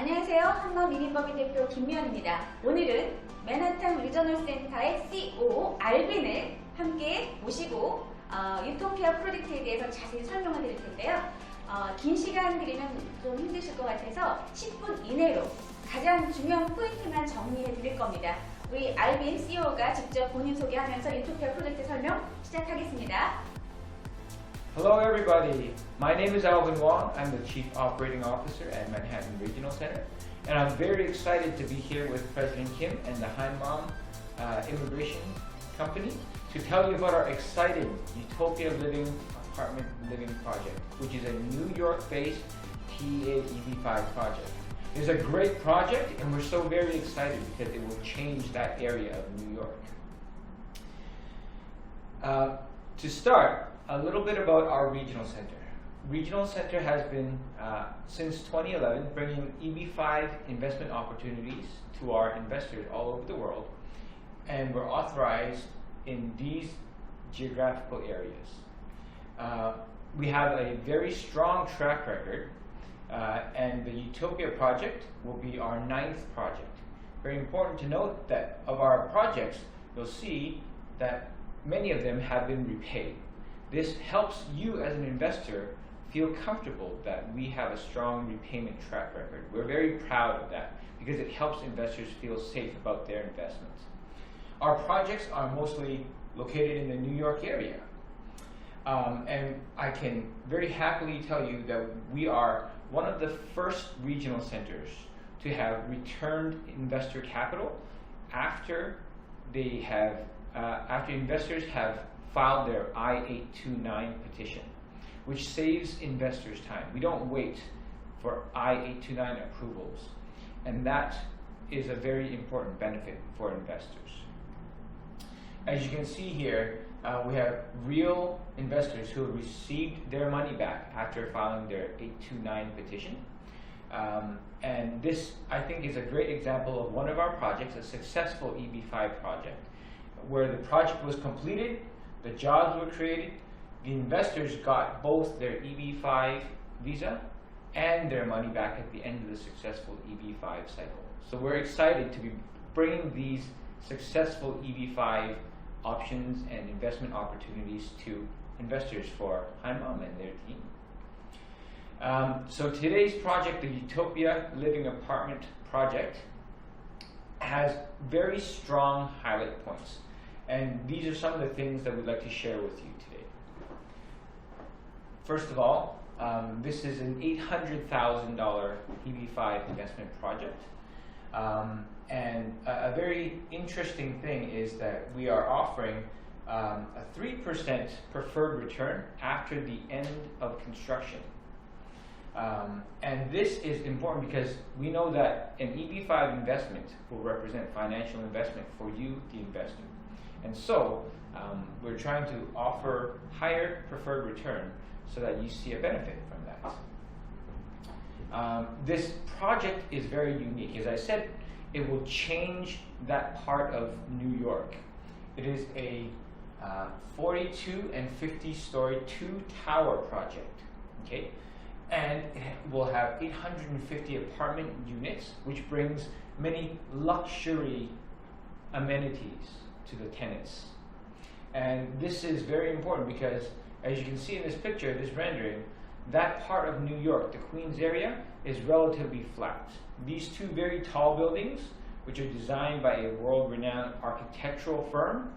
안녕하세요. 한마음이민법인 대표 김미연입니다. 오늘은 맨해튼리저널센터의 CEO 알빈을 함께 모시고 유토피아 프로젝트에 대해서 자세히 설명을 드릴 텐데요. 긴 시간 드리면 좀 힘드실 것 같아서 10분 이내로 가장 중요한 포인트만 정리해 드릴 겁니다. 우리 알빈 CEO가 직접 본인 소개하면서 유토피아 프로젝트 설명 시작하겠습니다. Hello everybody, my name is Alvin Wong. I'm the Chief Operating Officer at Manhattan Regional Center, and I'm very excited to be here with President Kim and the Hanmaum Immigration Company to tell you about our exciting Utopia apartment living project, which is a New York-based TEA EB-5 project. It's a great project, and we're so very excited because it will change that area of New York. To start, a little bit about our regional center. Regional Center has been, since 2011, bringing EB-5 investment opportunities to our investors all over the world, and we're authorized in these geographical areas. We have a very strong track record, and the Utopia project will be our 9th project. Very important to note that of our projects, you'll see that many of them have been repaid. This helps you as an investor feel comfortable that we have a strong repayment track record. We're very proud of that because it helps investors feel safe about their investments. Our projects are mostly located in the New York area. And I can very happily tell you that we are one of the first regional centers to have returned investor capital after investors have filed their I-829 petition, which saves investors time. We don't wait for I-829 approvals, and that is a very important benefit for investors. As you can see here, we have real investors who have received their money back after filing their 829 petition. And this, I think, is a great example of one of our projects, a successful EB-5 project, where the project was completed, the jobs were created, the investors got both their EB-5 visa and their money back at the end of the successful EB-5 cycle. So we're excited to be bringing these successful EB-5 options and investment opportunities to investors for Hanmaum and their team. So today's project, the Utopia Living Apartment Project, has very strong highlight points. And these are some of the things that we'd like to share with you today. First of all, this is an $800,000 EB-5 investment project. And a very interesting thing is that we are offering a 3% preferred return after the end of construction. And this is important because we know that an EB-5 investment will represent financial investment for you, the investor. And so we're trying to offer higher preferred return so that you see a benefit from that. This project is very unique. As I said, it will change that part of New York. It is a 42 and 50-story 2-tower project, okay? And it will have 850 apartment units, which brings many luxury amenities to the tenants. And this is very important because, as you can see in this picture, this rendering, that part of New York, the Queens area, is relatively flat. These two very tall buildings, which are designed by a world-renowned architectural firm,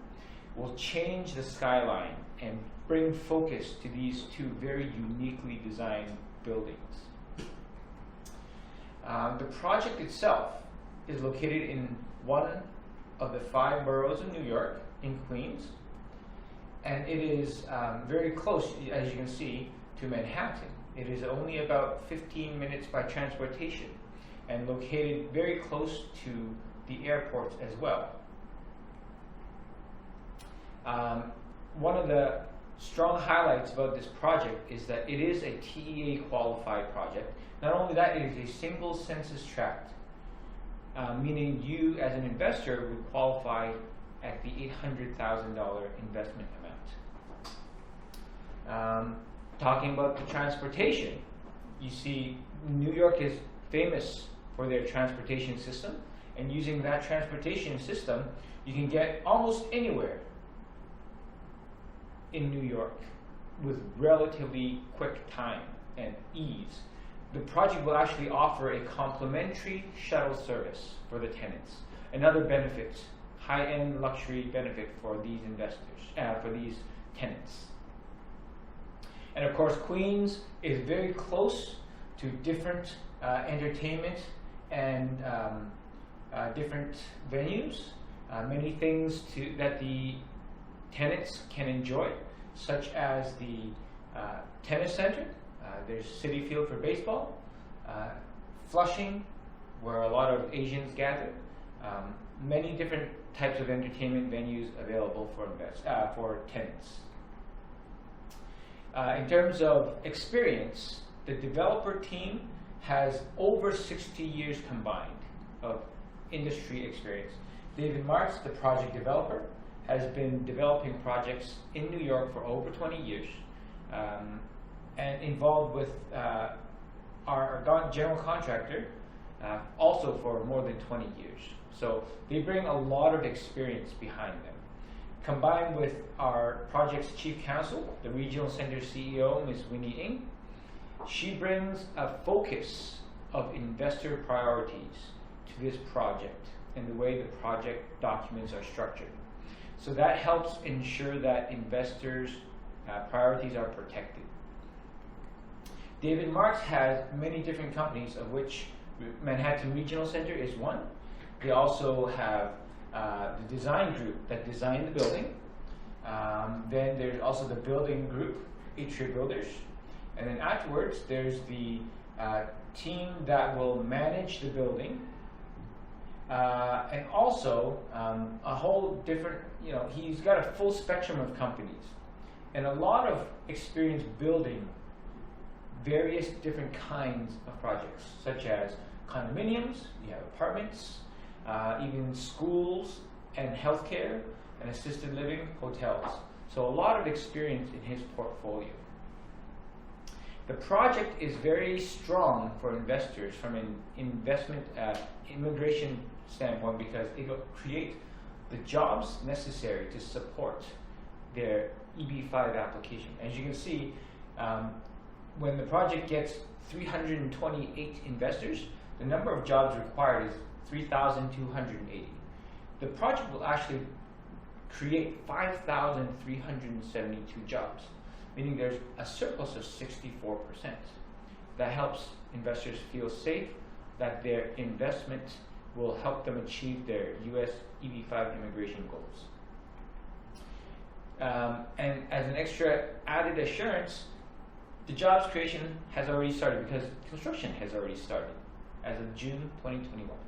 will change the skyline and bring focus to these two very uniquely designed buildings. The project itself is located in one of the 5 boroughs of New York, in Queens, and it is very close, as you can see, to Manhattan. It is only about 15 minutes by transportation and located very close to the airports as well. One of the strong highlights about this project is that it is a TEA qualified project. Not only that, it is a single census tract, meaning you as an investor would qualify at the $800,000 investment amount. Talking about the transportation, you see New York is famous for their transportation system. And using that transportation system, you can get almost anywhere in New York with relatively quick time and ease. The project will actually offer a complimentary shuttle service for the tenants. Another benefit, high-end luxury benefit for these investors, for these tenants. And of course, Queens is very close to different entertainment and different venues, many things that the tenants can enjoy, such as the tennis center. There's Citi Field for baseball, Flushing, where a lot of Asians gather. Many different types of entertainment venues available for tenants. In terms of experience, the developer team has over 60 years combined of industry experience. David Marks, the project developer, has been developing projects in New York for over 20 years and involved with our general contractor also for more than 20 years. So they bring a lot of experience behind them. Combined with our project's chief counsel, the regional center CEO, Ms. Winnie Ng, she brings a focus of investor priorities to this project and the way the project documents are structured. So that helps ensure that investors' priorities are protected. David Marks has many different companies, of which Manhattan Regional Center is one. They also have the design group that designed the building. Then there's also the building group, Atria Builders. And then afterwards, there's the team that will manage the building. And also a whole different, he's got a full spectrum of companies and a lot of experience building various different kinds of projects, such as condominiums, you have apartments, even schools and healthcare and assisted living, hotels. So a lot of experience in his portfolio. The project is very strong for investors from an investment immigration standpoint because it will create the jobs necessary to support their EB-5 application. As you can see, when the project gets 328 investors, the number of jobs required is 3,280. The project will actually create 5,372 jobs, meaning there's a surplus of 64%. That helps investors feel safe that their investment will help them achieve their U.S. EB-5 immigration goals. And as an extra added assurance, the jobs creation has already started because construction has already started as of June 2021.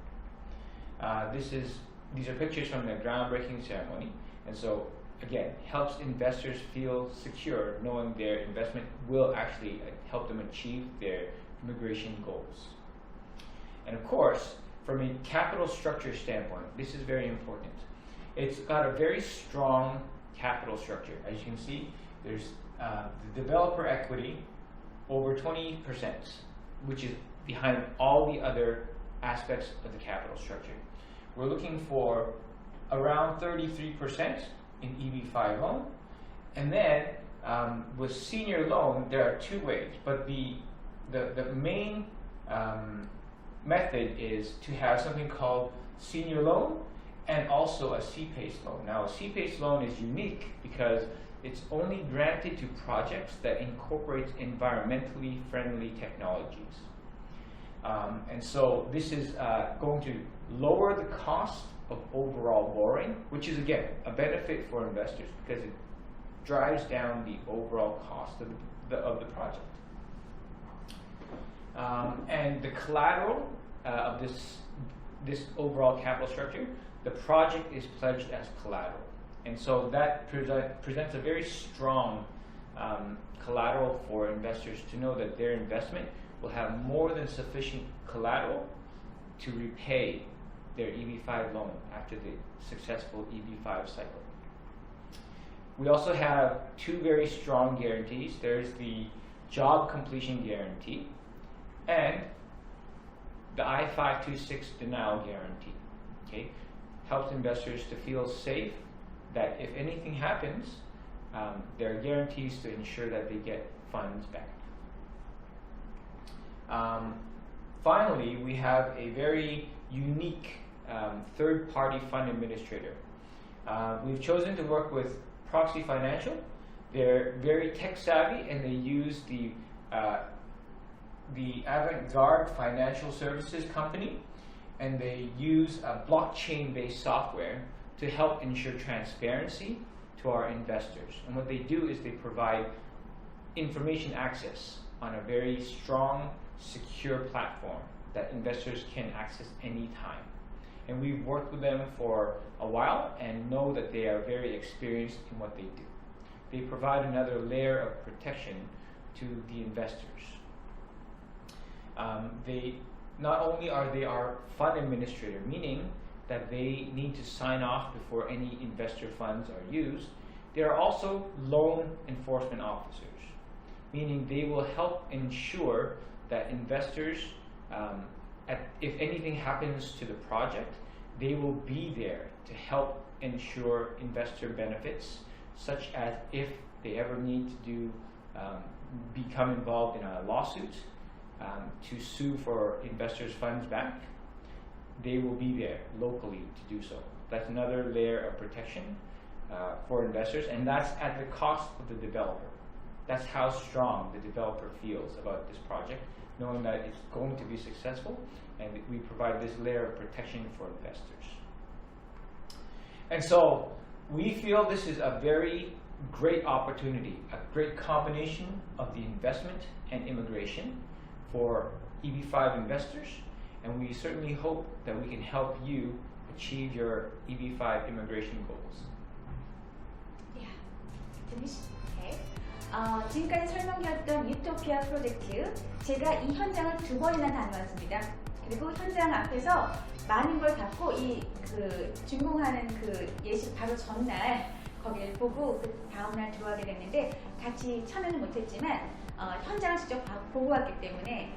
These are pictures from the groundbreaking ceremony, and so again, helps investors feel secure knowing their investment will actually help them achieve their immigration goals. And of course, from a capital structure standpoint, this is very important. It's got a very strong capital structure. As you can see, there's the developer equity over 20%, which is behind all the other aspects of the capital structure. We're looking for around 33% in EB-5 loan, and then with senior loan, there are two ways, but the main method is to have something called senior loan and also a C-PACE loan. Now, a C-PACE loan is unique because it's only granted to projects that incorporate environmentally friendly technologies. And so this is going to lower the cost of overall borrowing, which is again a benefit for investors because it drives down the overall cost of the project. And the collateral of this overall capital structure, the project is pledged as collateral, and so that presents a very strong collateral for investors to know that their investment will have more than sufficient collateral to repay their EB-5 loan after the successful EB-5 cycle. We also have two very strong guarantees. There's the job completion guarantee and the I-526 denial guarantee. Okay, helps investors to feel safe that if anything happens, there are guarantees to ensure that they get funds back. Finally, we have a very unique third-party fund administrator. We've chosen to work with Proxy Financial. They're very tech-savvy, and they use the avant-garde financial services company, and they use a blockchain-based software to help ensure transparency to our investors. And what they do is they provide information access on a very strong, secure platform that investors can access anytime. And we've worked with them for a while and know that they are very experienced in what they do. They provide another layer of protection to the investors. Not only are they our fund administrator, meaning that they need to sign off before any investor funds are used, they are also loan enforcement officers, meaning they will help ensure that investors, if anything happens to the project, they will be there to help ensure investor benefits, such as if they ever need to become involved in a lawsuit to sue for investors' funds back, they will be there locally to do so. That's another layer of protection for investors, and that's at the cost of the developer. That's how strong the developer feels about this project, knowing that it's going to be successful, and we provide this layer of protection for investors. And so we feel this is a very great opportunity, a great combination of the investment and immigration for EB-5 investors, and we certainly hope that we can help you achieve your EB-5 immigration goals. Yeah, finish. Okay. 지금까지 설명드렸던 유토피아 프로젝트, 제가 이 현장을 2번이나 다녀왔습니다. 그리고 현장 앞에서 많은 걸 받고 준공하는 예식 바로 전날 거기를 보고 그 다음날 들어가게 됐는데 같이 참여는 못했지만 현장을 직접 보고 왔기 때문에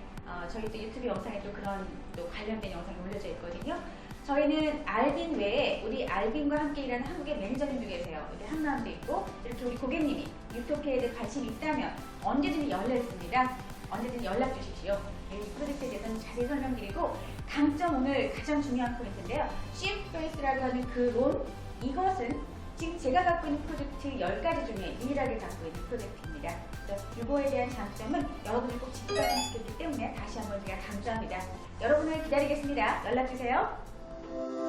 저희 또 유튜브 영상에 또 그런 또 관련된 영상이 올려져 있거든요. 저희는 알빈 외에 우리 알빈과 함께 일하는 한국의 매니저님도 계세요. 우리 한마음도 있고 이렇게 우리 고객님이 유토피아에 대해 관심이 있다면 언제든지 열려 있습니다. 언제든지 연락 주십시오. 이 프로젝트에 대해서는 자세히 설명드리고 강점 오늘 가장 중요한 포인트인데요. C-페이스라고 하는 그 론, 이것은 지금 제가 갖고 있는 프로젝트 10가지 중에 유일하게 갖고 있는 프로젝트입니다. 이거에 대한 장점은 여러분이 꼭 직관시켰기 때문에 다시 한번 제가 강조합니다. 여러분을 기다리겠습니다. 연락주세요.